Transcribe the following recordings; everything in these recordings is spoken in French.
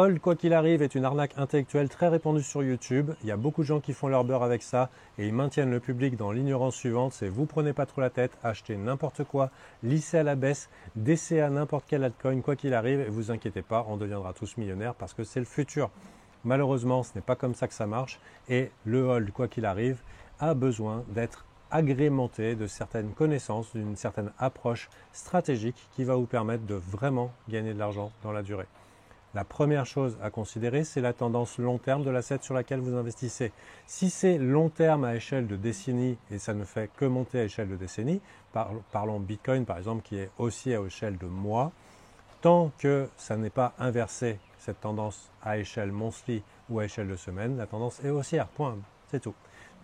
hold quoi qu'il arrive est une arnaque intellectuelle très répandue sur YouTube. Il y a beaucoup de gens qui font leur beurre avec ça et ils maintiennent le public dans l'ignorance suivante. C'est vous prenez pas trop la tête, achetez n'importe quoi, lissez à la baisse, DCA n'importe quel altcoin quoi qu'il arrive et vous inquiétez pas, on deviendra tous millionnaires parce que c'est le futur. Malheureusement, ce n'est pas comme ça que ça marche et le hold quoi qu'il arrive a besoin d'être agrémenté de certaines connaissances, d'une certaine approche stratégique qui va vous permettre de vraiment gagner de l'argent dans la durée. La première chose à considérer, c'est la tendance long terme de l'asset sur laquelle vous investissez. Si c'est long terme à échelle de décennie et ça ne fait que monter à échelle de décennie, parlons Bitcoin par exemple qui est haussier à échelle de mois, tant que ça n'est pas inversé, cette tendance à échelle monthly ou à échelle de semaine, la tendance est haussière, point, c'est tout.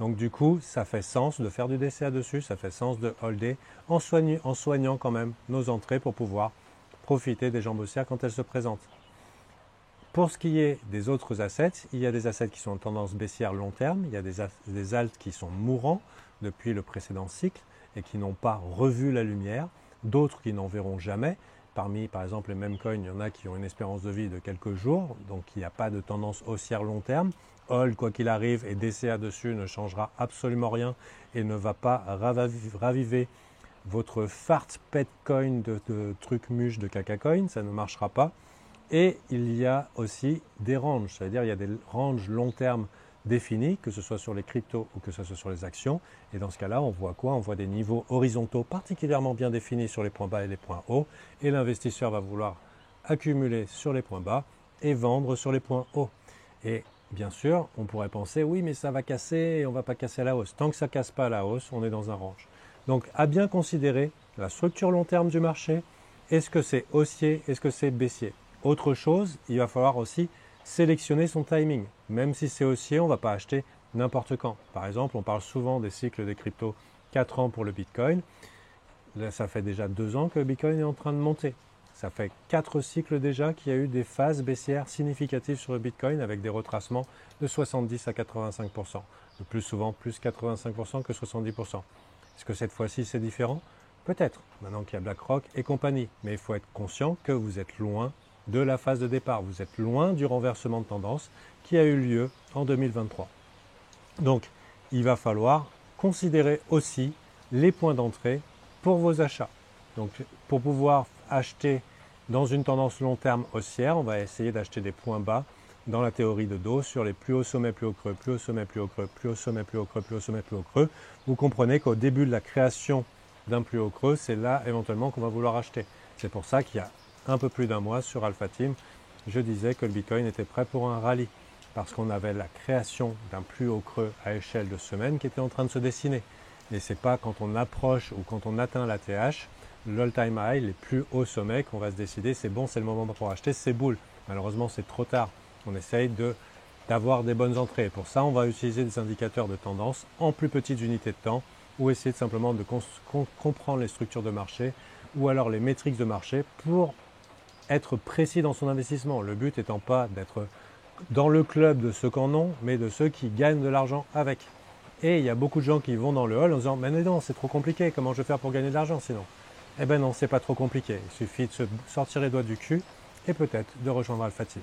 Donc du coup, ça fait sens de faire du DCA dessus, ça fait sens de holder en soignant quand même nos entrées pour pouvoir profiter des jambes haussières quand elles se présentent. Pour ce qui est des autres assets, il y a des assets qui sont en tendance baissière long terme, il y a des alts qui sont mourants depuis le précédent cycle et qui n'ont pas revu la lumière, d'autres qui n'en verront jamais. Parmi, par exemple, les mêmes coins, il y en a qui ont une espérance de vie de quelques jours, donc il n'y a pas de tendance haussière long terme. Hold, quoi qu'il arrive, et DCA dessus ne changera absolument rien et ne va pas raviver votre fart pet coin de trucs muches de caca coin, ça ne marchera pas. Et il y a aussi des ranges, c'est-à-dire il y a des ranges long terme définis, que ce soit sur les cryptos ou que ce soit sur les actions. Et dans ce cas-là, on voit quoi? On voit des niveaux horizontaux particulièrement bien définis sur les points bas et les points hauts. Et l'investisseur va vouloir accumuler sur les points bas et vendre sur les points hauts. Et bien sûr, on pourrait penser, oui, mais ça va casser et on ne va pas casser à la hausse. Tant que ça ne casse pas à la hausse, on est dans un range. Donc, à bien considérer la structure long terme du marché. Est-ce que c'est haussier? Est-ce que c'est baissier? Autre chose, il va falloir aussi sélectionner son timing. Même si c'est haussier, on ne va pas acheter n'importe quand. Par exemple, on parle souvent des cycles des cryptos 4 ans pour le Bitcoin. Là, ça fait déjà 2 ans que le Bitcoin est en train de monter. Ça fait 4 cycles déjà qu'il y a eu des phases baissières significatives sur le Bitcoin avec des retracements de 70 à 85%. Le plus souvent, plus 85% que 70%. Est-ce que cette fois-ci, c'est différent? Peut-être, maintenant qu'il y a BlackRock et compagnie. Mais il faut être conscient que vous êtes loin de la phase de départ. Vous êtes loin du renversement de tendance qui a eu lieu en 2023. Donc, il va falloir considérer aussi les points d'entrée pour vos achats. Donc, pour pouvoir acheter dans une tendance long terme haussière, on va essayer d'acheter des points bas dans la théorie de dos sur les plus hauts sommets, plus hauts creux, plus hauts sommets, plus hauts creux, plus hauts sommets, plus hauts creux, plus hauts sommets, plus hauts creux. Vous comprenez qu'au début de la création d'un plus haut creux, c'est là éventuellement qu'on va vouloir acheter. C'est pour ça qu'il y a un peu plus d'un mois sur Alpha Team, je disais que le Bitcoin était prêt pour un rallye parce qu'on avait la création d'un plus haut creux à échelle de semaine qui était en train de se dessiner. Et ce n'est pas quand on approche ou quand on atteint la TH, l'all-time high, les plus hauts sommets qu'on va se décider, c'est bon, c'est le moment pour acheter ces boules. Malheureusement, c'est trop tard. On essaye d'avoir des bonnes entrées. Pour ça, on va utiliser des indicateurs de tendance en plus petites unités de temps ou essayer simplement de comprendre les structures de marché ou alors les métriques de marché pour être précis dans son investissement. Le but étant pas d'être dans le club de ceux qui en ont, mais de ceux qui gagnent de l'argent avec. Et il y a beaucoup de gens qui vont dans le hall en disant « Mais non, c'est trop compliqué, comment je vais faire pour gagner de l'argent sinon ?» Eh ben non, c'est pas trop compliqué. Il suffit de se sortir les doigts du cul et peut-être de rejoindre Alpha Team.